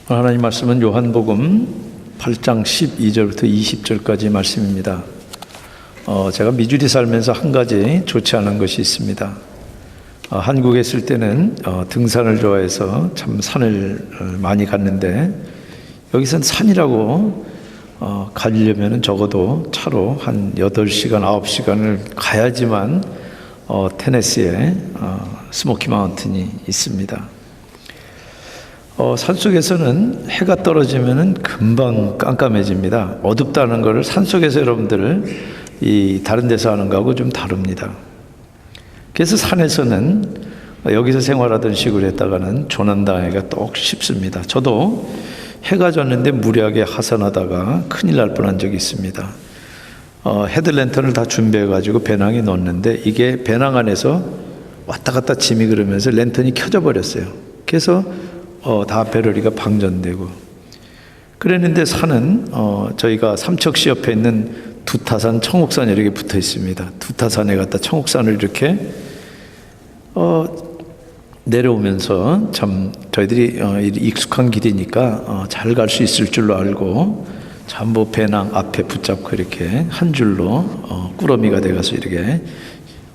하나님 말씀은 요한복음 8장 12절부터 20절까지 말씀입니다. 제가 미주리 살면서 한 가지 좋지 않은 것이 있습니다. 한국에 있을 때는 등산을 좋아해서 참 산을 많이 갔는데, 여기선 산이라고 가려면 적어도 차로 한 8시간, 9시간을 가야지만 테네시에 스모키 마운틴이 있습니다. 산속에서는 해가 떨어지면 금방 깜깜해집니다. 어둡다는 것을 산속에서 여러분들 다른 데서 하는 거하고 좀 다릅니다. 그래서 산에서는 여기서 생활하던 식으로 했다가는 조난당하기가 똑 쉽습니다. 저도 해가 졌는데 무리하게 하산하다가 큰일 날 뻔한 적이 있습니다. 헤드랜턴을 다 준비해가지고 배낭에 넣었는데, 이게 배낭 안에서 왔다 갔다 짐이 그러면서 랜턴이 켜져 버렸어요. 그래서 다 배럴이가 방전되고 그랬는데, 산은 저희가 삼척시 옆에 있는 두타산, 청옥산 이렇게 붙어 있습니다. 두타산에 갔다 청옥산을 이렇게 내려오면서 참 저희들이 익숙한 길이니까 잘 갈 수 있을 줄로 알고 전부 배낭 앞에 붙잡고 이렇게 한 줄로 꾸러미가 돼가서 이렇게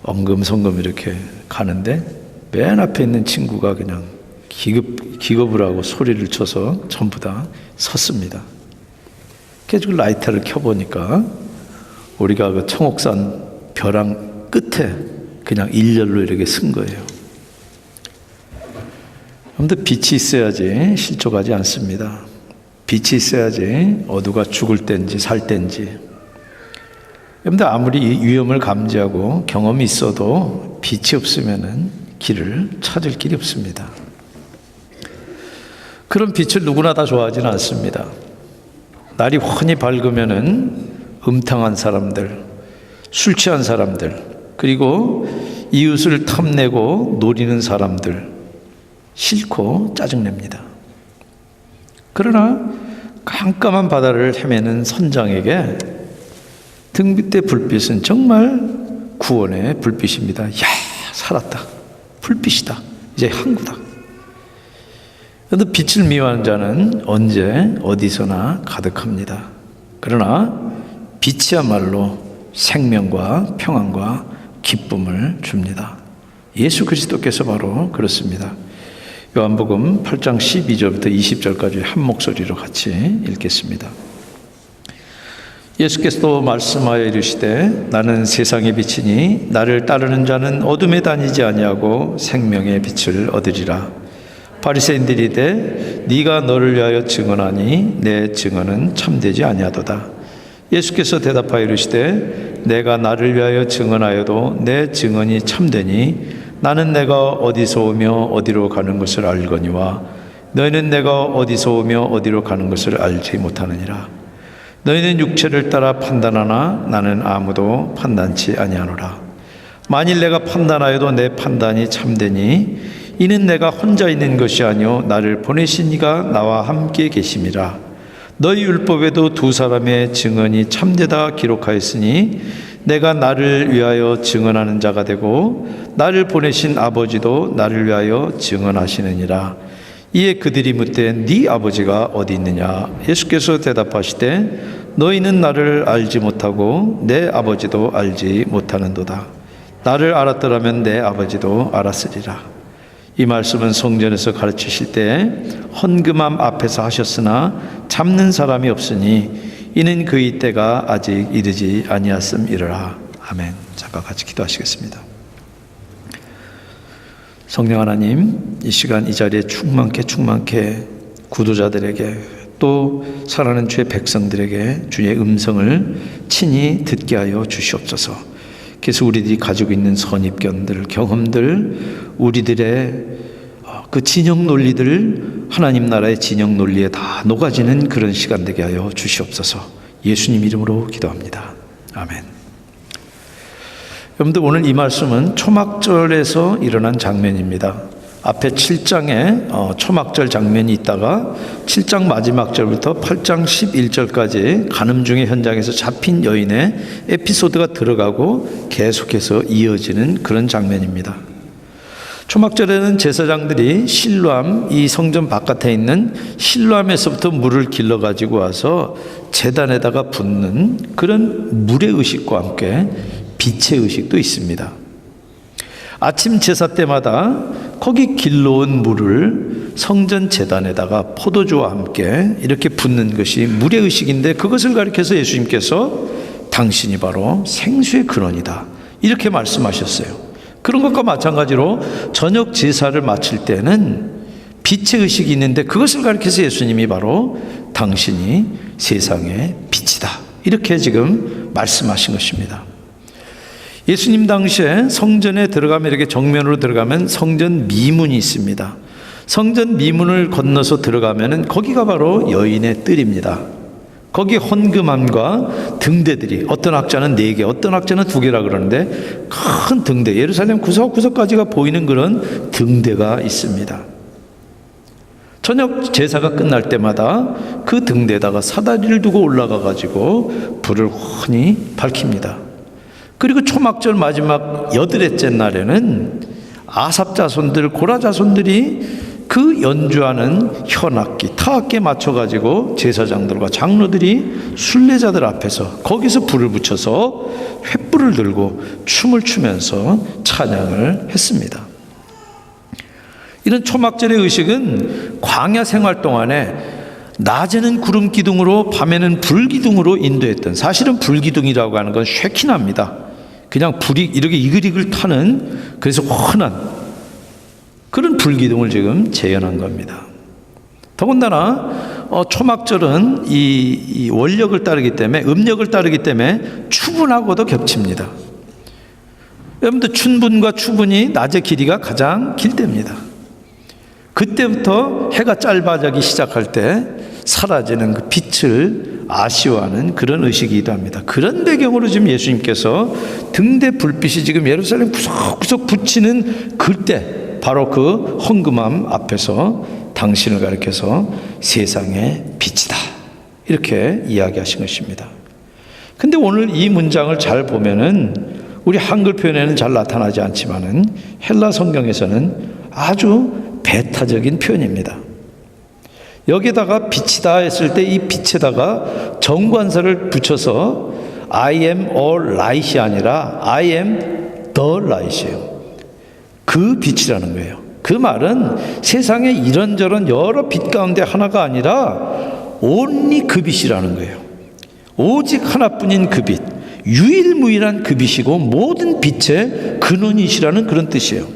엉금성금 이렇게 가는데, 맨 앞에 있는 친구가 그냥 기겁을 하고 소리를 쳐서 전부 다 섰습니다. 그래서 라이터를 켜보니까 우리가 그 청옥산 벼랑 끝에 그냥 일렬로 이렇게 쓴 거예요. 그런데 빛이 있어야지 실족하지 않습니다. 빛이 있어야지 어두가 죽을 때인지 살 때인지. 그런데 아무리 위험을 감지하고 경험이 있어도 빛이 없으면 길을 찾을 길이 없습니다. 그런 빛을 누구나 다 좋아하지는 않습니다. 날이 훤히 밝으면은 음탕한 사람들, 술 취한 사람들, 그리고 이웃을 탐내고 노리는 사람들 싫고 짜증냅니다. 그러나 깜깜한 바다를 헤매는 선장에게 등 밑에 불빛은 정말 구원의 불빛입니다. 야, 살았다. 불빛이다. 이제 항구다. 그런데 빛을 미워하는 자는 언제 어디서나 가득합니다. 그러나 빛이야말로 생명과 평안과 기쁨을 줍니다. 예수 그리스도께서 바로 그렇습니다. 요한복음 8장 12절부터 20절까지 한 목소리로 같이 읽겠습니다. 예수께서도 말씀하여 이르시되, 나는 세상의 빛이니 나를 따르는 자는 어둠에 다니지 아니하고 생명의 빛을 얻으리라. 바리새인들이 이르되, 네가 너를 위하여 증언하니 내 증언은 참되지 아니하도다. 예수께서 대답하여 이르시되, 내가 나를 위하여 증언하여도 내 증언이 참되니 나는 내가 어디서 오며 어디로 가는 것을 알거니와 너희는 내가 어디서 오며 어디로 가는 것을 알지 못하느니라. 너희는 육체를 따라 판단하나 나는 아무도 판단치 아니하노라. 만일 내가 판단하여도 내 판단이 참되니 이는 내가 혼자 있는 것이 아니요 나를 보내신 이가 나와 함께 계심이라. 너희 율법에도 두 사람의 증언이 참되다 기록하였으니 내가 나를 위하여 증언하는 자가 되고 나를 보내신 아버지도 나를 위하여 증언하시느니라. 이에 그들이 묻되, 네 아버지가 어디 있느냐? 예수께서 대답하시되, 너희는 나를 알지 못하고 내 아버지도 알지 못하는도다. 나를 알았더라면 내 아버지도 알았으리라. 이 말씀은 성전에서 가르치실 때 헌금함 앞에서 하셨으나 잡는 사람이 없으니 이는 그의 때가 아직 이르지 아니하였음이라. 아멘. 잠깐 같이 기도하시겠습니다. 성령 하나님, 이 시간 이 자리에 충만케 구도자들에게 또 사랑하는 주의 백성들에게 주의 음성을 친히 듣게 하여 주시옵소서. 그래서 우리들이 가지고 있는 선입견들, 경험들, 우리들의 그 진영 논리들, 하나님 나라의 진영 논리에 다 녹아지는 그런 시간 되게 하여 주시옵소서. 예수님 이름으로 기도합니다. 아멘. 여러분들, 오늘 이 말씀은 초막절에서 일어난 장면입니다. 앞에 7장에 초막절 장면이 있다가 7장 마지막 절부터 8장 11절까지 간음 중의 현장에서 잡힌 여인의 에피소드가 들어가고 계속해서 이어지는 그런 장면입니다. 초막절에는 제사장들이 실로암, 이 성전 바깥에 있는 실로암에서부터 물을 길러 가지고 와서 제단에다가 붓는 그런 물의 의식과 함께 빛의 의식도 있습니다. 아침 제사 때마다 거기 길러온 물을 성전 제단에다가 포도주와 함께 이렇게 붓는 것이 물의 의식인데, 그것을 가리켜서 예수님께서 당신이 바로 생수의 근원이다, 이렇게 말씀하셨어요. 그런 것과 마찬가지로 저녁 제사를 마칠 때는 빛의 의식이 있는데, 그것을 가리켜서 예수님이 바로 당신이 세상의 빛이다, 이렇게 지금 말씀하신 것입니다. 예수님 당시에 성전에 들어가면, 이렇게 정면으로 들어가면 성전 미문이 있습니다. 성전 미문을 건너서 들어가면은 거기가 바로 여인의 뜰입니다. 거기 헌금함과 등대들이, 어떤 학자는 4개, 어떤 학자는 2개라 그러는데, 큰 등대, 예루살렘 구석구석까지가 보이는 그런 등대가 있습니다. 저녁 제사가 끝날 때마다 그 등대에다가 사다리를 두고 올라가 가지고 불을 환히 밝힙니다. 그리고 초막절 마지막 8일째 날에는 아삽 자손들, 고라 자손들이 그 연주하는 현악기, 타악기에 맞춰가지고 제사장들과 장로들이 순례자들 앞에서 거기서 불을 붙여서 횃불을 들고 춤을 추면서 찬양을 했습니다. 이런 초막절의 의식은 광야 생활 동안에 낮에는 구름 기둥으로 밤에는 불 기둥으로 인도했던, 사실은 불 기둥이라고 하는 건 쉐키나입니다. 그냥 불이 이렇게 이글이글 타는, 그래서 환한 그런 불기둥을 지금 재현한 겁니다. 더군다나 초막절은 이 원력을 따르기 때문에, 음력을 따르기 때문에 추분하고도 겹칩니다. 여러분들 춘분과 추분이 낮의 길이가 가장 길 때입니다. 그때부터 해가 짧아지기 시작할 때 사라지는 그 빛을 아쉬워하는 그런 의식이기도 합니다. 그런 배경으로 지금 예수님께서 등대 불빛이 지금 예루살렘 구석구석 붙이는 그때, 바로 그 헌금함 앞에서 당신을 가리켜서 세상의 빛이다, 이렇게 이야기하신 것입니다. 근데 오늘 이 문장을 잘 보면은, 우리 한글 표현에는 잘 나타나지 않지만은 헬라 성경에서는 아주 배타적인 표현입니다. 여기다가 빛이다 했을 때 이 빛에다가 정관사를 붙여서 I am a light이 아니라 I am the light이에요. 그 빛이라는 거예요. 그 말은 세상에 이런저런 여러 빛 가운데 하나가 아니라 only 그 빛이라는 거예요. 오직 하나뿐인 그 빛, 유일무이한 그 빛이고 모든 빛의 근원이시라는 그런 뜻이에요.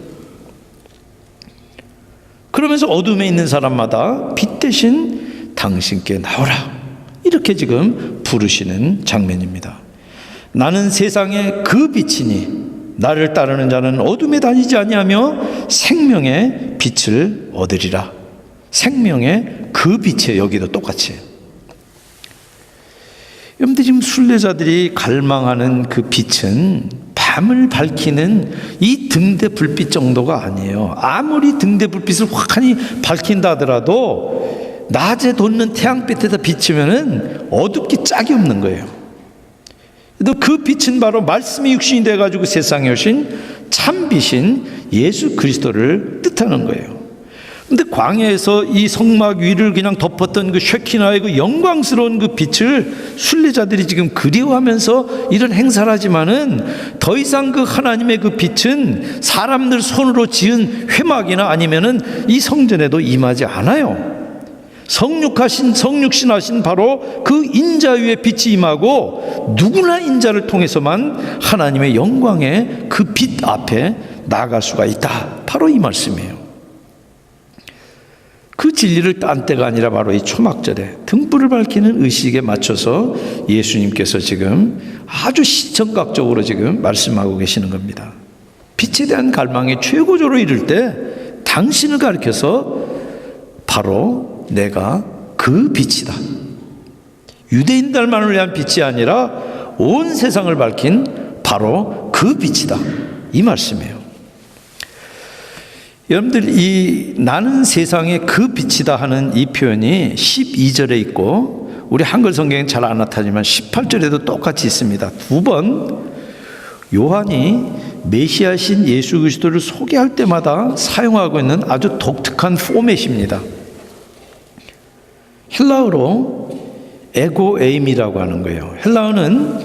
그러면서 어둠에 있는 사람마다 빛 대신 당신께 나오라, 이렇게 지금 부르시는 장면입니다. 나는 세상의 그 빛이니 나를 따르는 자는 어둠에 다니지 아니하며 생명의 빛을 얻으리라. 생명의 그 빛이에요. 여기도 똑같이. 여러분들 지금 순례자들이 갈망하는 그 빛은 밤을 밝히는 이 등대 불빛 정도가 아니에요. 아무리 등대 불빛을 확하니 밝힌다 하더라도 낮에 돋는 태양빛에다 비치면은 어둡기 짝이 없는 거예요. 그 빛은 바로 말씀이 육신이 돼가지고 세상에 오신 참빛인 예수 그리스도를 뜻하는 거예요. 근데 광야에서 이 성막 위를 그냥 덮었던 그 쉐키나의 그 영광스러운 그 빛을 순례자들이 지금 그리워하면서 이런 행사를 하지만은 더 이상 그 하나님의 그 빛은 사람들 손으로 지은 회막이나 아니면은 이 성전에도 임하지 않아요. 성육신하신 바로 그 인자 위에 빛이 임하고 누구나 인자를 통해서만 하나님의 영광의 그 빛 앞에 나아갈 수가 있다. 바로 이 말씀이에요. 그 진리를 딴 때가 아니라 바로 이 초막절에 등불을 밝히는 의식에 맞춰서 예수님께서 지금 아주 시청각적으로 지금 말씀하고 계시는 겁니다. 빛에 대한 갈망이 최고조로 이를 때 당신을 가리켜서 바로 내가 그 빛이다. 유대인들만을 위한 빛이 아니라 온 세상을 밝힌 바로 그 빛이다. 이 말씀이에요. 여러분들 이 나는 세상의 그 빛이다 하는 이 표현이 12절에 있고 우리 한글 성경엔 잘 안 나타나지만 18절에도 똑같이 있습니다. 두 번 요한이 메시아신 예수 그리스도를 소개할 때마다 사용하고 있는 아주 독특한 포맷입니다. 헬라어로 에고에임이라고 하는 거예요. 헬라어는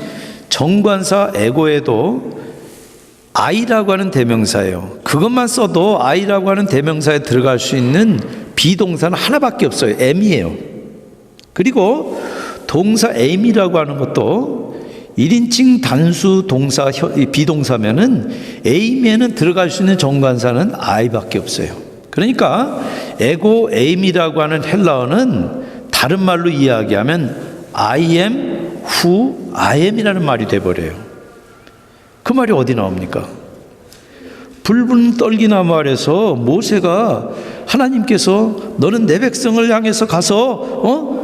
정관사 에고에도 I라고 하는 대명사예요. 그것만 써도 I라고 하는 대명사에 들어갈 수 있는 비동사는 하나밖에 없어요. M이에요. 그리고 동사 M이라고 하는 것도 1인칭 단수 동사 비동사면은 M에는 들어갈 수 있는 정관사는 I밖에 없어요. 그러니까 에고 M이라고 하는 헬라어는 다른 말로 이야기하면 I am who I am이라는 말이 돼버려요. 그 말이 어디 나옵니까? 붉은 떨기나무 아래서 모세가 하나님께서 너는 내 백성을 향해서 가서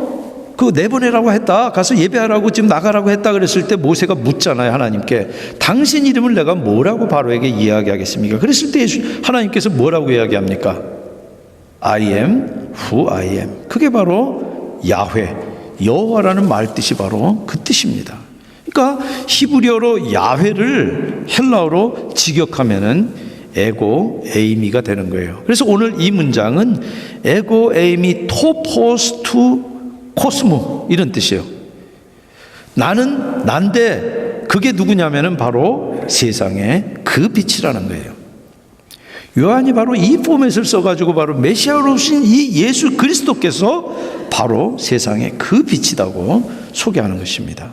그 내보내라고 했다. 가서 예배하라고 지금 나가라고 했다 그랬을 때 모세가 묻잖아요. 하나님께. 당신 이름을 내가 뭐라고 바로에게 이야기하겠습니까? 그랬을 때 하나님께서 뭐라고 이야기합니까? I am who I am. 그게 바로 야훼, 여호와라는 말 뜻이 바로 그 뜻입니다. 그러니까 히브리어로 야훼를 헬라어로 직역하면은 에고 에이미가 되는 거예요. 그래서 오늘 이 문장은 에고 에이미 토포스 투 코스모 이런 뜻이에요. 나는 난데 그게 누구냐면은 바로 세상의 그 빛이라는 거예요. 요한이 바로 이 포맷을 써가지고 바로 메시아로 오신 이 예수 그리스도께서 바로 세상의 그 빛이라고 소개하는 것입니다.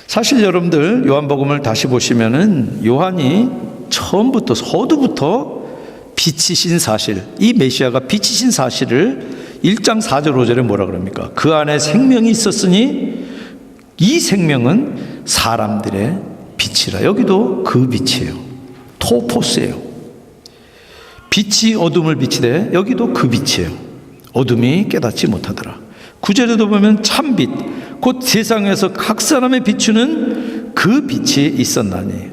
사실 여러분들 요한복음을 다시 보시면은 요한이 처음부터 서두부터 빛이신 사실, 이 메시아가 빛이신 사실을 1장 4절 5절에 뭐라 그럽니까? 그 안에 생명이 있었으니 이 생명은 사람들의 빛이라. 여기도 그 빛이에요. 토포스예요. 빛이 어둠을 비치되 여기도 그 빛이에요. 어둠이 깨닫지 못하더라. 9절에도 보면 참빛 곧 세상에서 각 사람에 비추는 그 빛이 있었나니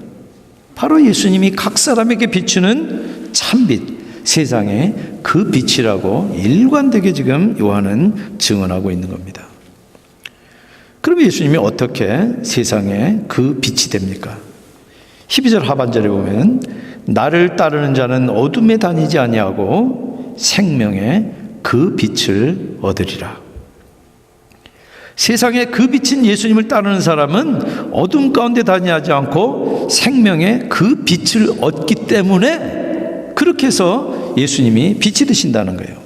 바로 예수님이 각 사람에게 비추는 참빛, 세상의 그 빛이라고 일관되게 지금 요한은 증언하고 있는 겁니다. 그럼 예수님이 어떻게 세상의 그 빛이 됩니까? 12절 하반절에 보면 나를 따르는 자는 어둠에 다니지 아니하고 생명의 그 빛을 얻으리라. 세상의 그 빛인 예수님을 따르는 사람은 어둠 가운데 다니지 않고 생명의 그 빛을 얻기 때문에 그렇게 해서 예수님이 빛이 되신다는 거예요.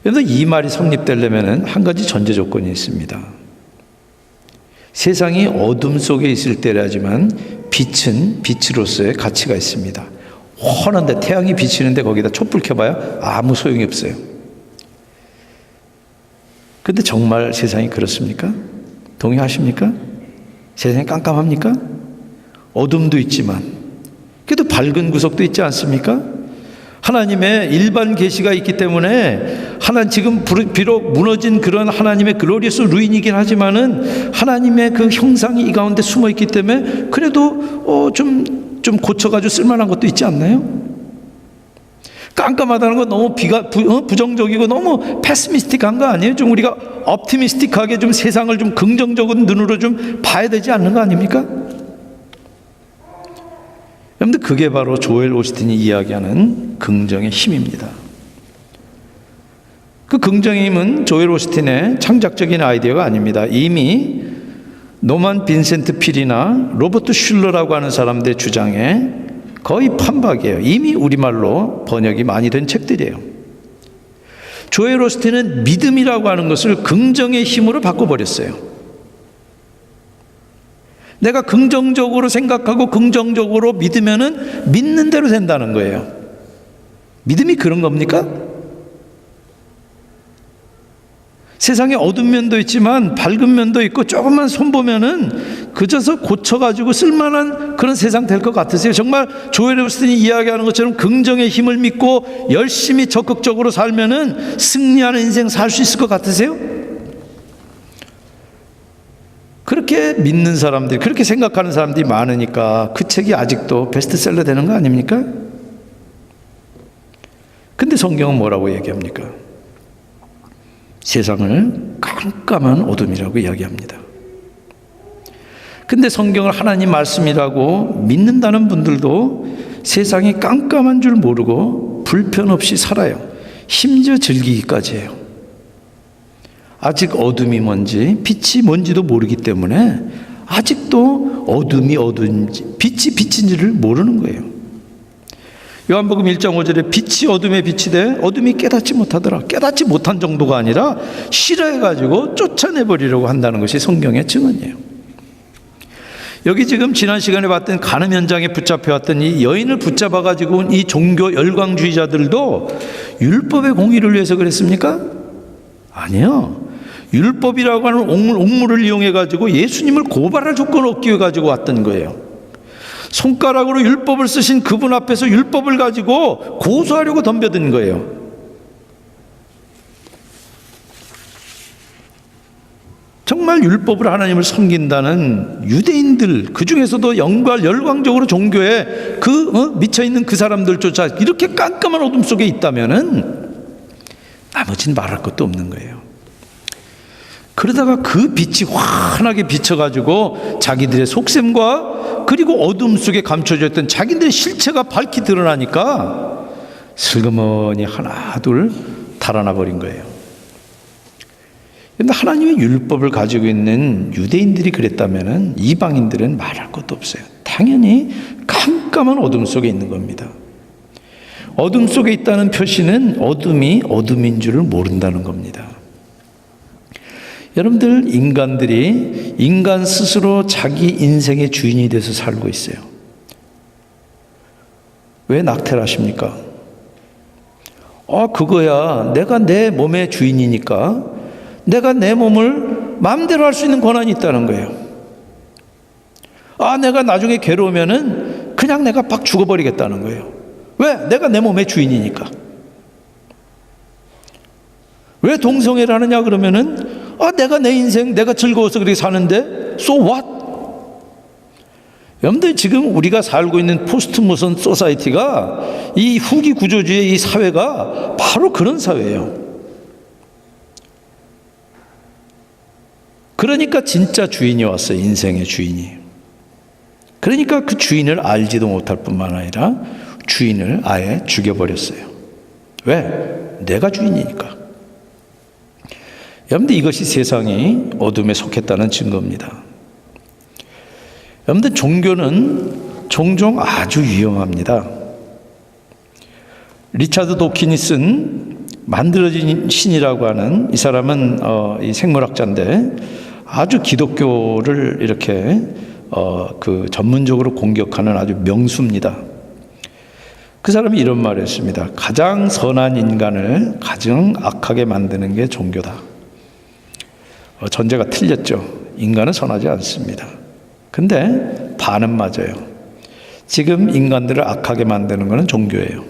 그런데 이 말이 성립되려면 한 가지 전제 조건이 있습니다. 세상이 어둠 속에 있을 때라지만 빛은 빛으로서의 가치가 있습니다. 환한데 태양이 비치는데 거기다 촛불 켜봐야 아무 소용이 없어요. 근데 정말 세상이 그렇습니까? 동의하십니까? 세상이 깜깜합니까? 어둠도 있지만 그래도 밝은 구석도 있지 않습니까? 하나님의 일반 계시가 있기 때문에 지금 비록 무너진 그런 하나님의 글로리어스 루인이긴 하지만은 하나님의 그 형상이 이 가운데 숨어 있기 때문에 그래도 좀 고쳐가지고 쓸만한 것도 있지 않나요? 깜깜하다는 건 너무 부정적이고 너무 패시미스틱한 거 아니에요? 좀 우리가 옵티미스틱하게 좀 세상을 좀 긍정적인 눈으로 좀 봐야 되지 않는 거 아닙니까? 여러분들 그게 바로 조엘 오스틴이 이야기하는 긍정의 힘입니다. 그 긍정의 힘은 조엘 오스틴의 창작적인 아이디어가 아닙니다. 이미 노만 빈센트 필이나 로버트 슐러라고 하는 사람들의 주장에 거의 판박이에요. 이미 우리말로 번역이 많이 된 책들이에요. 조엘 오스틴은 믿음이라고 하는 것을 긍정의 힘으로 바꿔버렸어요. 내가 긍정적으로 생각하고 긍정적으로 믿으면은 믿는 대로 된다는 거예요. 믿음이 그런 겁니까? 세상에 어두운 면도 있지만 밝은 면도 있고 조금만 손보면은 그저서 고쳐가지고 쓸만한 그런 세상 될 것 같으세요? 정말 조엘 오스틴이 이야기하는 것처럼 긍정의 힘을 믿고 열심히 적극적으로 살면은 승리하는 인생 살 수 있을 것 같으세요? 그렇게 믿는 사람들이, 그렇게 생각하는 사람들이 많으니까 그 책이 아직도 베스트셀러 되는 거 아닙니까? 근데 성경은 뭐라고 얘기합니까? 세상을 깜깜한 어둠이라고 이야기합니다. 근데 성경을 하나님 말씀이라고 믿는다는 분들도 세상이 깜깜한 줄 모르고 불편 없이 살아요. 심지어 즐기기까지 해요. 아직 어둠이 뭔지 빛이 뭔지도 모르기 때문에 아직도 어둠이 어둠인지 빛이 빛인지를 모르는 거예요. 요한복음 1장 5절에 빛이 어둠에 빛이 돼 어둠이 깨닫지 못하더라. 깨닫지 못한 정도가 아니라 싫어해가지고 쫓아내버리려고 한다는 것이 성경의 증언이에요. 여기 지금 지난 시간에 봤던 간음 현장에 붙잡혀왔던 이 여인을 붙잡아가지고 온 이 종교 열광주의자들도 율법의 공의를 위해서 그랬습니까? 아니요. 율법이라고 하는 옥물을 이용해가지고 예수님을 고발할 조건을 얻기 위해 가지고 왔던 거예요. 손가락으로 율법을 쓰신 그분 앞에서 율법을 가지고 고소하려고 덤벼든 거예요. 정말 율법으로 하나님을 섬긴다는 유대인들, 그 중에서도 열광적으로 종교에 미쳐있는 그 사람들조차 이렇게 깜깜한 어둠 속에 있다면은 나머지는 말할 것도 없는 거예요. 그러다가 그 빛이 환하게 비쳐가지고 자기들의 속셈과 그리고 어둠 속에 감춰져 있던 자기들의 실체가 밝히 드러나니까 슬그머니 하나 둘 달아나 버린 거예요. 그런데 하나님의 율법을 가지고 있는 유대인들이 그랬다면 이방인들은 말할 것도 없어요. 당연히 깜깜한 어둠 속에 있는 겁니다. 어둠 속에 있다는 표시는 어둠이 어둠인 줄을 모른다는 겁니다. 여러분들, 인간들이 인간 스스로 자기 인생의 주인이 돼서 살고 있어요. 왜 낙태를 하십니까? 그거야. 내가 내 몸의 주인이니까 내가 내 몸을 마음대로 할 수 있는 권한이 있다는 거예요. 내가 나중에 괴로우면은 그냥 내가 팍 죽어버리겠다는 거예요. 왜? 내가 내 몸의 주인이니까. 왜 동성애를 하느냐 그러면은 내가 내 인생 내가 즐거워서 그렇게 사는데 so what? 여러분들, 지금 우리가 살고 있는 포스트 모던 소사이티가 이 후기 구조주의 이 사회가 바로 그런 사회예요. 그러니까 진짜 주인이 왔어요. 인생의 주인이. 그러니까 그 주인을 알지도 못할 뿐만 아니라 주인을 아예 죽여버렸어요. 왜? 내가 주인이니까. 여러분들, 이것이 세상이 어둠에 속했다는 증거입니다. 여러분들, 종교는 종종 아주 위험합니다. 리차드 도키니슨 만들어진 신이라고 하는 이 사람은 이 생물학자인데 아주 기독교를 이렇게 전문적으로 공격하는 아주 명수입니다. 그 사람이 이런 말을 했습니다. 가장 선한 인간을 가장 악하게 만드는 게 종교다. 전제가 틀렸죠. 인간은 선하지 않습니다. 근데 반은 맞아요. 지금 인간들을 악하게 만드는 것은 종교예요.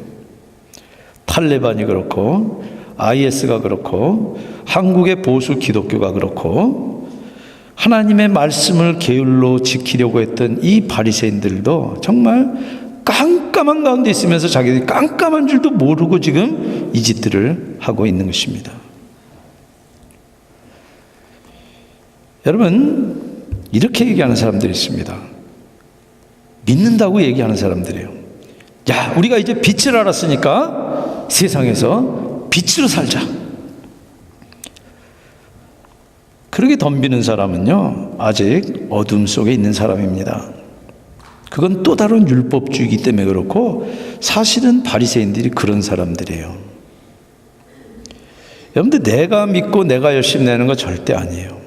탈레반이 그렇고 IS가 그렇고 한국의 보수 기독교가 그렇고 하나님의 말씀을 게을러 지키려고 했던 이 바리새인들도 정말 깜깜한 가운데 있으면서 자기들이 깜깜한 줄도 모르고 지금 이 짓들을 하고 있는 것입니다. 여러분, 이렇게 얘기하는 사람들이 있습니다. 믿는다고 얘기하는 사람들이에요. 야, 우리가 이제 빛을 알았으니까 세상에서 빛으로 살자. 그렇게 덤비는 사람은요, 아직 어둠 속에 있는 사람입니다. 그건 또 다른 율법주의이기 때문에 그렇고 사실은 바리새인들이 그런 사람들이에요. 여러분들, 내가 믿고 내가 열심히 내는 거 절대 아니에요.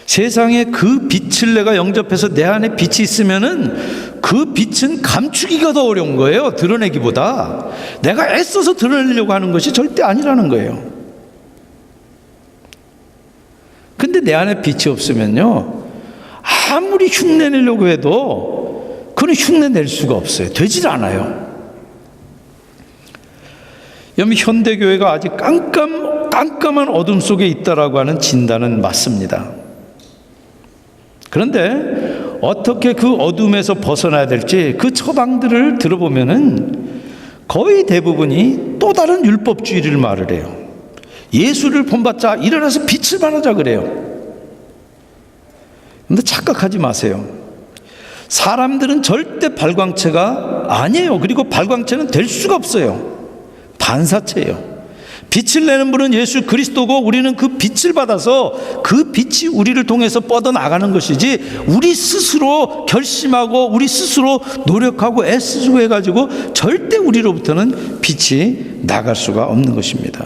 세상에 그 빛을 내가 영접해서 내 안에 빛이 있으면은 그 빛은 감추기가 더 어려운 거예요. 드러내기보다. 내가 애써서 드러내려고 하는 것이 절대 아니라는 거예요. 근데 내 안에 빛이 없으면요, 아무리 흉내내려고 해도 그건 흉내낼 수가 없어요. 되질 않아요. 여러분, 현대교회가 아직 깜깜한 어둠 속에 있다라고 하는 진단은 맞습니다. 그런데 어떻게 그 어둠에서 벗어나야 될지 그 처방들을 들어보면은 거의 대부분이 또 다른 율법주의를 말을 해요. 예수를 본받자, 일어나서 빛을 발하자 그래요. 근데 착각하지 마세요. 사람들은 절대 발광체가 아니에요. 그리고 발광체는 될 수가 없어요. 반사체예요. 빛을 내는 분은 예수 그리스도고, 우리는 그 빛을 받아서 그 빛이 우리를 통해서 뻗어나가는 것이지, 우리 스스로 결심하고 우리 스스로 노력하고 애쓰고 해가지고 절대 우리로부터는 빛이 나갈 수가 없는 것입니다.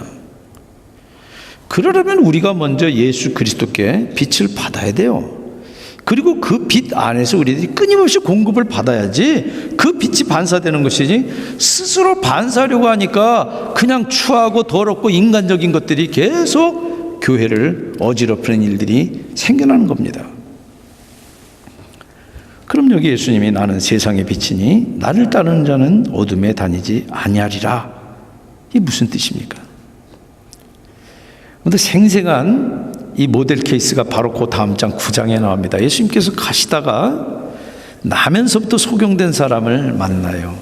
그러려면 우리가 먼저 예수 그리스도께 빛을 받아야 돼요. 그리고 그 빛 안에서 우리들이 끊임없이 공급을 받아야지 그 빛이 반사되는 것이지, 스스로 반사하려고 하니까 그냥 추하고 더럽고 인간적인 것들이 계속 교회를 어지럽히는 일들이 생겨나는 겁니다. 그럼 여기 예수님이 나는 세상의 빛이니 나를 따르는 자는 어둠에 다니지 아니하리라, 이게 무슨 뜻입니까? 그런데 생생한 이 모델 케이스가 바로 그 다음 장 9장에 나옵니다. 예수님께서 가시다가 나면서부터 소경된 사람을 만나요.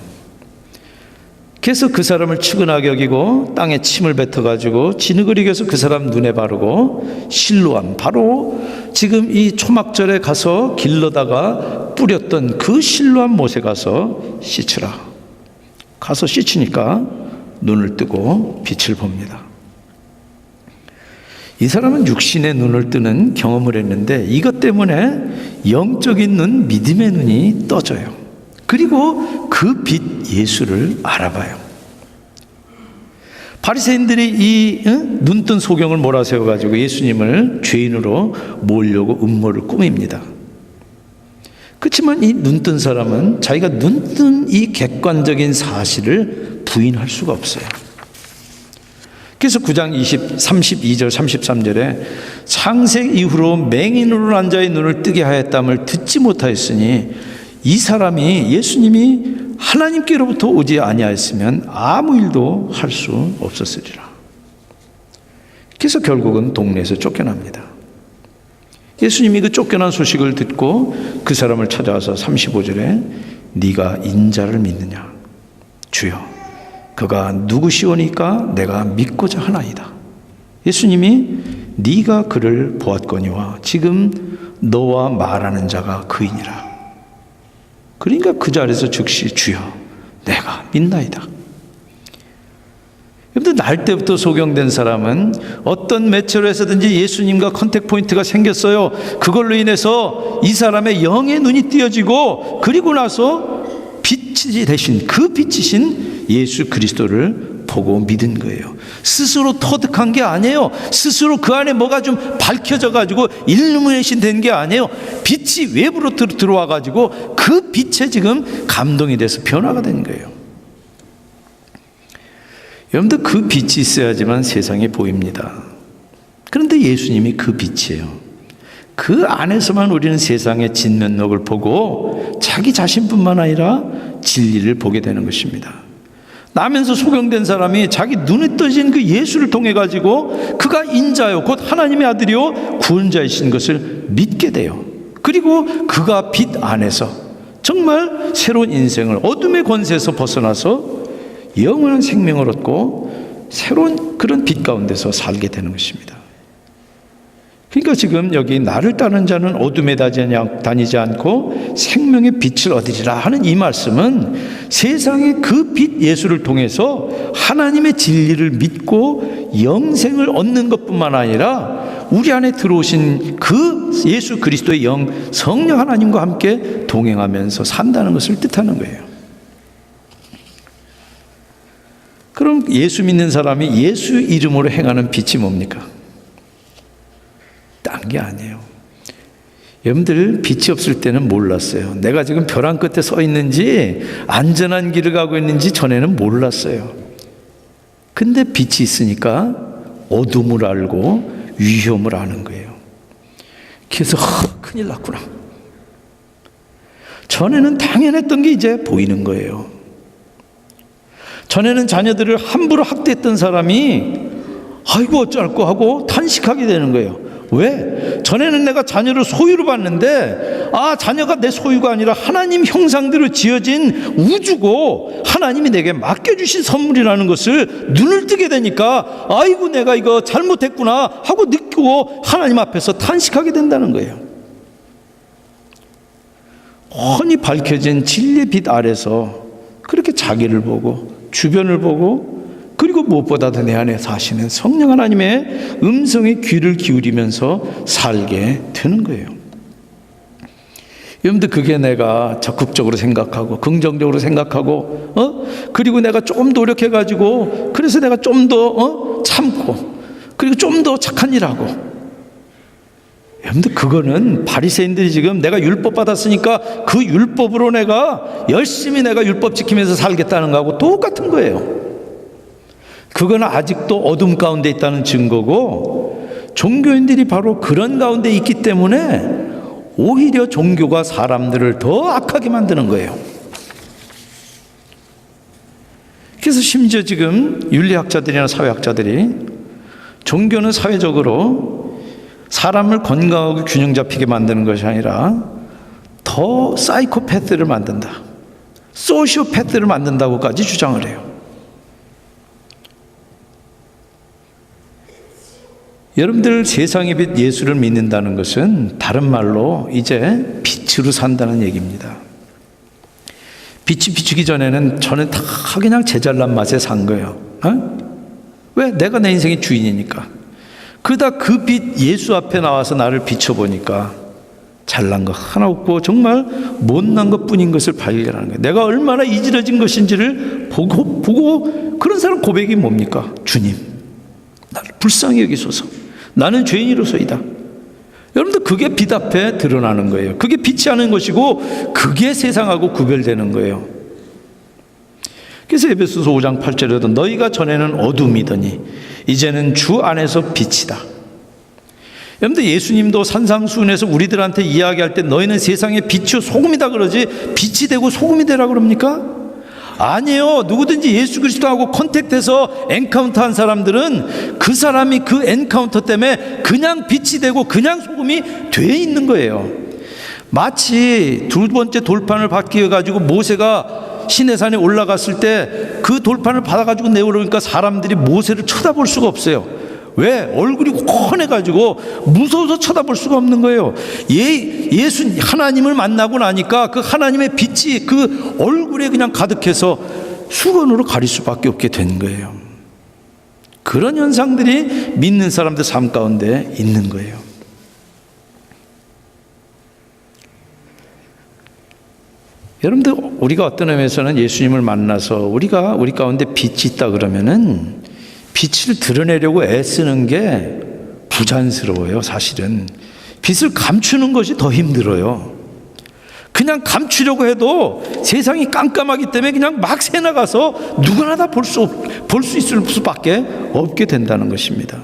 그래서 그 사람을 측은하게 여기고 땅에 침을 뱉어가지고 진흙을 이겨서 그 사람 눈에 바르고 실로암, 바로 지금 이 초막절에 가서 길러다가 뿌렸던 그 실로암 못에 가서 씻으라. 가서 씻으니까 눈을 뜨고 빛을 봅니다. 이 사람은 육신의 눈을 뜨는 경험을 했는데 이것 때문에 영적인 눈, 믿음의 눈이 떠져요. 그리고 그 빛 예수를 알아봐요. 바리새인들이 이 눈뜬 소경을 몰아세워가지고 예수님을 죄인으로 모으려고 음모를 꾸밉니다. 그렇지만 이 눈뜬 사람은 자기가 눈뜬 이 객관적인 사실을 부인할 수가 없어요. 그래서 9장 32절 33절에 창세 이후로 맹인으로 난 자의 눈을 뜨게 하였dam을 듣지 못하였으니 이 사람이 예수님이 하나님께로부터 오지 아니하였으면 아무 일도 할 수 없었으리라. 그래서 결국은 동네에서 쫓겨납니다. 예수님이 그 쫓겨난 소식을 듣고 그 사람을 찾아와서 35절에 네가 인자를 믿느냐? 주여 그가 누구시오니까 내가 믿고자 하나이다. 예수님이 네가 그를 보았거니와 지금 너와 말하는 자가 그이니라. 그러니까 그 자리에서 즉시 주여 내가 믿나이다. 여러분들, 날 때부터 소경된 사람은 어떤 매체로 해서든지 예수님과 컨택 포인트가 생겼어요. 그걸로 인해서 이 사람의 영의 눈이 띄어지고, 그리고 나서 빛이 되신, 그 빛이신 예수 그리스도를 보고 믿은 거예요. 스스로 터득한 게 아니에요. 스스로 그 안에 뭐가 좀 밝혀져 가지고 일루미네이션 된 게 아니에요. 빛이 외부로 들어와 가지고 그 빛에 지금 감동이 돼서 변화가 된 거예요. 여러분들, 그 빛이 있어야지만 세상이 보입니다. 그런데 예수님이 그 빛이에요. 그 안에서만 우리는 세상의 진면목을 보고 자기 자신뿐만 아니라 진리를 보게 되는 것입니다. 나면서 소경된 사람이 자기 눈에 떠진 그 예수를 통해 가지고 그가 인자요 곧 하나님의 아들이요 구원자이신 것을 믿게 돼요. 그리고 그가 빛 안에서 정말 새로운 인생을, 어둠의 권세에서 벗어나서 영원한 생명을 얻고 새로운 그런 빛 가운데서 살게 되는 것입니다. 그러니까 지금 여기 나를 따르는 자는 어둠에 다니지 않고 생명의 빛을 얻으리라 하는 이 말씀은 세상의 그 빛 예수를 통해서 하나님의 진리를 믿고 영생을 얻는 것뿐만 아니라 우리 안에 들어오신 그 예수 그리스도의 영, 성령 하나님과 함께 동행하면서 산다는 것을 뜻하는 거예요. 그럼 예수 믿는 사람이 예수 이름으로 행하는 빛이 뭡니까? 딴 게 아니에요. 여러분들, 빛이 없을 때는 몰랐어요. 내가 지금 벼랑 끝에 서 있는지 안전한 길을 가고 있는지 전에는 몰랐어요. 근데 빛이 있으니까 어둠을 알고 위험을 아는 거예요. 그래서 큰일 났구나. 전에는 당연했던 게 이제 보이는 거예요. 전에는 자녀들을 함부로 학대했던 사람이 아이고 어쩔 거 하고 탄식하게 되는 거예요. 왜? 전에는 내가 자녀를 소유로 봤는데 자녀가 내 소유가 아니라 하나님 형상대로 지어진 우주고 하나님이 내게 맡겨주신 선물이라는 것을 눈을 뜨게 되니까 아이고 내가 이거 잘못했구나 하고 느끼고 하나님 앞에서 탄식하게 된다는 거예요. 훤히 밝혀진 진리의 빛 아래서 그렇게 자기를 보고 주변을 보고 그리고 무엇보다도 내 안에 사시는 성령 하나님의 음성에 귀를 기울이면서 살게 되는 거예요. 여러분들, 그게 내가 적극적으로 생각하고 긍정적으로 생각하고 그리고 내가 좀 노력해가지고 그래서 내가 좀 더 참고 그리고 좀 더 착한 일하고, 여러분들, 그거는 바리새인들이 지금 내가 율법 받았으니까 그 율법으로 내가 열심히 내가 율법 지키면서 살겠다는 거하고 똑같은 거예요. 그거는 아직도 어둠 가운데 있다는 증거고, 종교인들이 바로 그런 가운데 있기 때문에 오히려 종교가 사람들을 더 악하게 만드는 거예요. 그래서 심지어 지금 윤리학자들이나 사회학자들이 종교는 사회적으로 사람을 건강하고 균형 잡히게 만드는 것이 아니라 더 사이코패스를 만든다, 소시오패스를 만든다고까지 주장을 해요. 여러분들, 세상의 빛 예수를 믿는다는 것은 다른 말로 이제 빛으로 산다는 얘기입니다. 빛이 비추기 전에는 저는 다 그냥 제 잘난 맛에 산 거예요. 왜? 내가 내 인생의 주인이니까. 그러다 그 빛 예수 앞에 나와서 나를 비춰보니까 잘난 거 하나 없고 정말 못난 것뿐인 것을 발견하는 거예요. 내가 얼마나 이지러진 것인지를 보고 그런 사람 고백이 뭡니까? 주님, 나를 불쌍히 여기소서. 나는 죄인으로서이다. 여러분들, 그게 빛 앞에 드러나는 거예요. 그게 빛이 하는 것이고 그게 세상하고 구별되는 거예요. 그래서 에베소서 5장 8절에도 너희가 전에는 어둠이더니 이제는 주 안에서 빛이다. 여러분들, 예수님도 산상수훈에서 우리들한테 이야기할 때 너희는 세상의 빛이요 소금이다 그러지 빛이 되고 소금이 되라 그럽니까? 아니에요. 누구든지 예수 그리스도하고 컨택트해서 엔카운터 한 사람들은 그 사람이 그 엔카운터 때문에 그냥 빛이 되고 그냥 소금이 돼 있는 거예요. 마치 두 번째 돌판을 받기 위해 가지고 모세가 시내산에 올라갔을 때 그 돌판을 받아가지고 내려오니까 사람들이 모세를 쳐다볼 수가 없어요. 왜? 얼굴이 훤해가지고 무서워서 쳐다볼 수가 없는 거예요. 예수 하나님을 만나고 나니까 그 하나님의 빛이 그 얼굴에 그냥 가득해서 수건으로 가릴 수밖에 없게 된 거예요. 그런 현상들이 믿는 사람들 삶 가운데 있는 거예요. 여러분들, 우리가 어떤 의미에서는 예수님을 만나서 우리 가운데 빛이 있다 그러면은 빛을 드러내려고 애쓰는 게 부자연스러워요. 사실은 빛을 감추는 것이 더 힘들어요. 그냥 감추려고 해도 세상이 깜깜하기 때문에 그냥 막 새나가서 누구나 다 볼 수 있을 수밖에 없게 된다는 것입니다.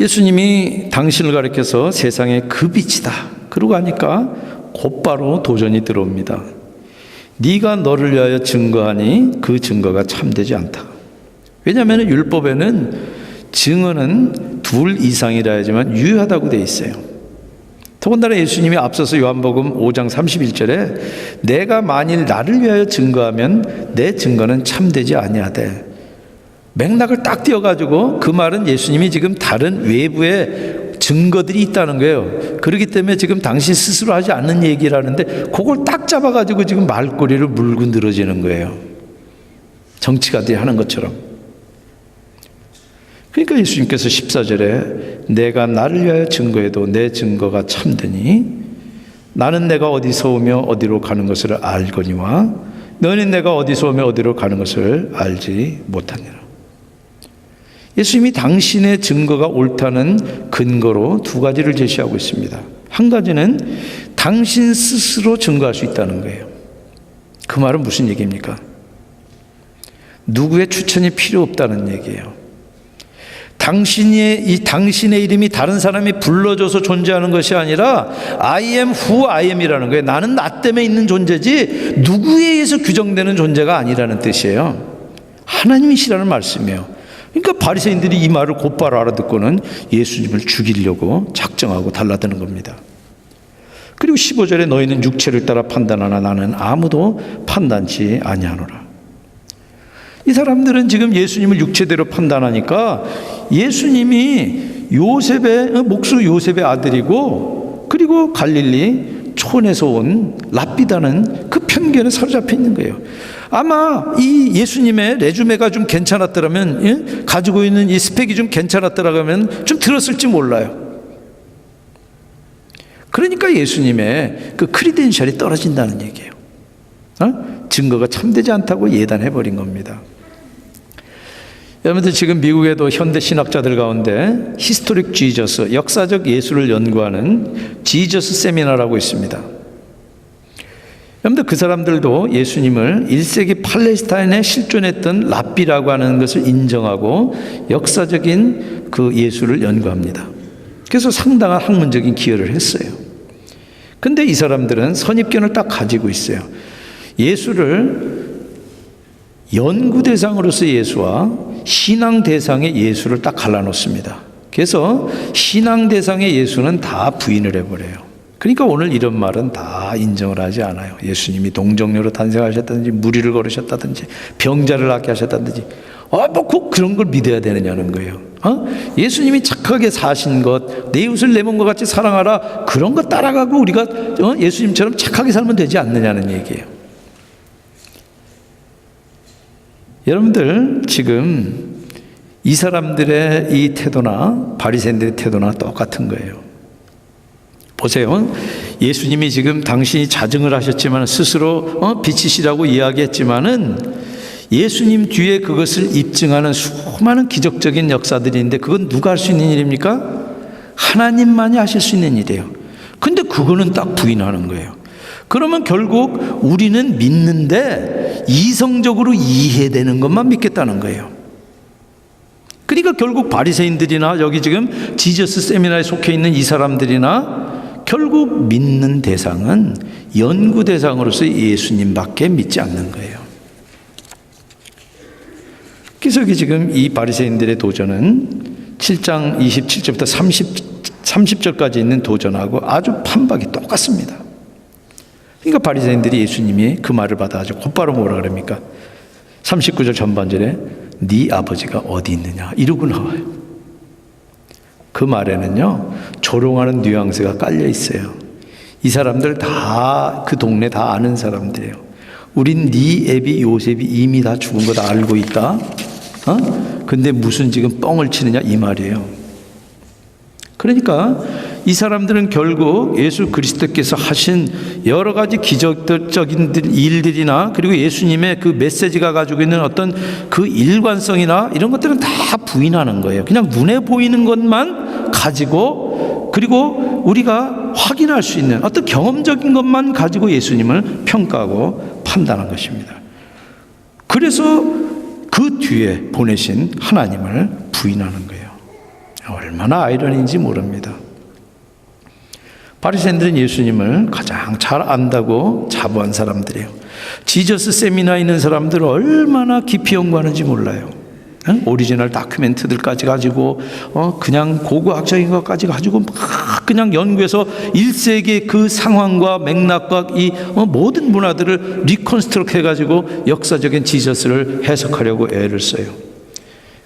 예수님이 당신을 가리켜서 세상의 그 빛이다 그러고 하니까 곧바로 도전이 들어옵니다. 네가 너를 위하여 증거하니 그 증거가 참되지 않다. 왜냐하면 율법에는 증언은 둘 이상이라 하지만 유효하다고 되어 있어요. 더군다나 예수님이 앞서서 요한복음 5장 31절에 내가 만일 나를 위하여 증거하면 내 증거는 참되지 아니하되, 맥락을 딱 띄워가지고 그 말은 예수님이 지금 다른 외부의 증거들이 있다는 거예요. 그렇기 때문에 지금 당신 스스로 하지 않는 얘기를 하는데 그걸 딱 잡아가지고 지금 말꼬리를 물고 늘어지는 거예요. 정치가들이 하는 것처럼. 그러니까 예수님께서 14절에 내가 나를 위하여 증거해도 내 증거가 참되니 나는 내가 어디서 오며 어디로 가는 것을 알거니와 너는 내가 어디서 오며 어디로 가는 것을 알지 못하니라. 예수님이 당신의 증거가 옳다는 근거로 두 가지를 제시하고 있습니다. 한 가지는 당신 스스로 증거할 수 있다는 거예요. 그 말은 무슨 얘기입니까? 누구의 추천이 필요 없다는 얘기예요. 당신의 이름이 다른 사람이 불러줘서 존재하는 것이 아니라 I am who I am이라는 거예요. 나는 나 때문에 있는 존재지 누구에 의해서 규정되는 존재가 아니라는 뜻이에요. 하나님이시라는 말씀이에요. 그러니까 바리새인들이 이 말을 곧바로 알아듣고는 예수님을 죽이려고 작정하고 달라드는 겁니다. 그리고 15절에 너희는 육체를 따라 판단하나 나는 아무도 판단치 아니하노라. 이 사람들은 지금 예수님을 육체대로 판단하니까 예수님이 목수 요셉의 아들이고 그리고 갈릴리 촌에서 온 랍비다는 그 편견에 사로잡혀 있는 거예요. 아마 이 예수님의 레주메가 좀 괜찮았더라면, 가지고 있는 이 스펙이 좀 괜찮았더라면 좀 들었을지 몰라요. 그러니까 예수님의 그 크리덴셜이 떨어진다는 얘기예요. 증거가 참되지 않다고 예단해버린 겁니다. 여러분들, 지금 미국에도 현대 신학자들 가운데 히스토릭 지저스, 역사적 예수를 연구하는 지저스 세미나라고 있습니다. 여러분들, 그 사람들도 예수님을 1세기 팔레스타인에 실존했던 랍비라고 하는 것을 인정하고 역사적인 그 예수를 연구합니다. 그래서 상당한 학문적인 기여를 했어요. 근데 이 사람들은 선입견을 딱 가지고 있어요. 예수를 연구 대상으로서 예수와 신앙 대상의 예수를 딱 갈라놓습니다. 그래서 신앙 대상의 예수는 다 부인을 해버려요. 그러니까 오늘 이런 말은 다 인정을 하지 않아요. 예수님이 동정녀로 탄생하셨다든지 무리를 걸으셨다든지 병자를 낫게 하셨다든지 뭐 꼭 그런 걸 믿어야 되느냐는 거예요. 예수님이 착하게 사신 것, 내 이웃을 내 몸과 같이 사랑하라, 그런 거 따라가고 우리가 예수님처럼 착하게 살면 되지 않느냐는 얘기예요. 여러분들, 지금 이 사람들의 이 태도나 바리새인들의 태도나 똑같은 거예요. 보세요. 예수님이 지금 당신이 자증을 하셨지만 스스로 빛이시라고 이야기했지만은 예수님 뒤에 그것을 입증하는 수많은 기적적인 역사들이 있는데 그건 누가 할 수 있는 일입니까? 하나님만이 하실 수 있는 일이에요. 근데 그거는 딱 부인하는 거예요. 그러면 결국 우리는 믿는데 이성적으로 이해되는 것만 믿겠다는 거예요. 그러니까 결국 바리새인들이나 여기 지금 지저스 세미나에 속해 있는 이 사람들이나 결국 믿는 대상은 연구 대상으로서 예수님밖에 믿지 않는 거예요. 그래서 지금 이 바리새인들의 도전은 7장 27절부터 30절까지 있는 도전하고 아주 판박이 똑같습니다. 그러니까 바리새인들이 예수님이 그 말을 받아가지고 곧바로 뭐라 그럽니까? 39절 전반절에 네 아버지가 어디 있느냐 이러고 나와요. 그 말에는요 조롱하는 뉘앙스가 깔려 있어요. 이 사람들 다 그 동네 다 아는 사람들이에요. 우린 네 애비 요셉이 이미 다 죽은 거 다 알고 있다. 근데 무슨 지금 뻥을 치느냐 이 말이에요. 그러니까 이 사람들은 결국 예수 그리스도께서 하신 여러 가지 기적적인 일들이나 그리고 예수님의 그 메시지가 가지고 있는 어떤 그 일관성이나 이런 것들은 다 부인하는 거예요. 그냥 눈에 보이는 것만 가지고 그리고 우리가 확인할 수 있는 어떤 경험적인 것만 가지고 예수님을 평가하고 판단한 것입니다. 그래서 그 뒤에 보내신 하나님을 부인하는 거예요. 얼마나 아이러니인지 모릅니다. 바리새인들은 예수님을 가장 잘 안다고 자부한 사람들이에요. 지저스 세미나에 있는 사람들 얼마나 깊이 연구하는지 몰라요. 오리지널 다큐멘트들까지 가지고 그냥 고고학적인 것까지 가지고 막 그냥 연구해서 1세기의 그 상황과 맥락과 이 모든 문화들을 리컨스트럭트 해가지고 역사적인 지저스를 해석하려고 애를 써요.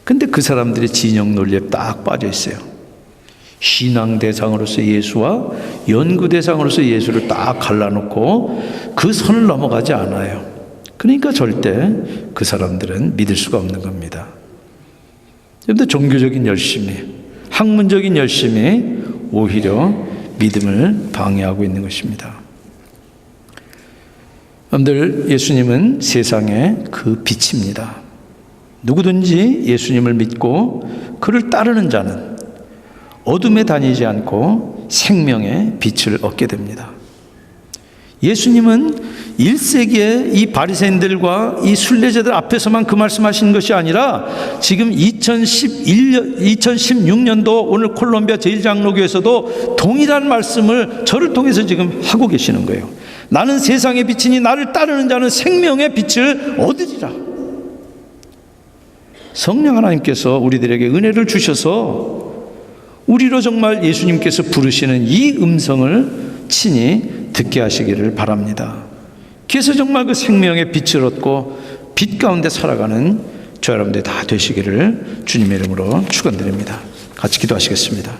근데 그 사람들이 진영 논리에 딱 빠져 있어요. 신앙 대상으로서 예수와 연구 대상으로서 예수를 딱 갈라놓고 그 선을 넘어가지 않아요. 그러니까 절대 그 사람들은 믿을 수가 없는 겁니다. 여러분들, 종교적인 열심이, 학문적인 열심이 오히려 믿음을 방해하고 있는 것입니다. 여러분들, 예수님은 세상의 그 빛입니다. 누구든지 예수님을 믿고 그를 따르는 자는 어둠에 다니지 않고 생명의 빛을 얻게 됩니다. 예수님은 1세기에 이 바리새인들과 이 순례자들 앞에서만 그 말씀하신 것이 아니라 지금 2016년도 오늘 콜롬비아 제1장로교에서도 동일한 말씀을 저를 통해서 지금 하고 계시는 거예요. 나는 세상의 빛이니 나를 따르는 자는 생명의 빛을 얻으리라. 성령 하나님께서 우리들에게 은혜를 주셔서 우리로 정말 예수님께서 부르시는 이 음성을 친히 듣게 하시기를 바랍니다. 그래서 정말 그 생명의 빛을 얻고 빛 가운데 살아가는 저 여러분들 다 되시기를 주님의 이름으로 축원드립니다. 같이 기도하시겠습니다.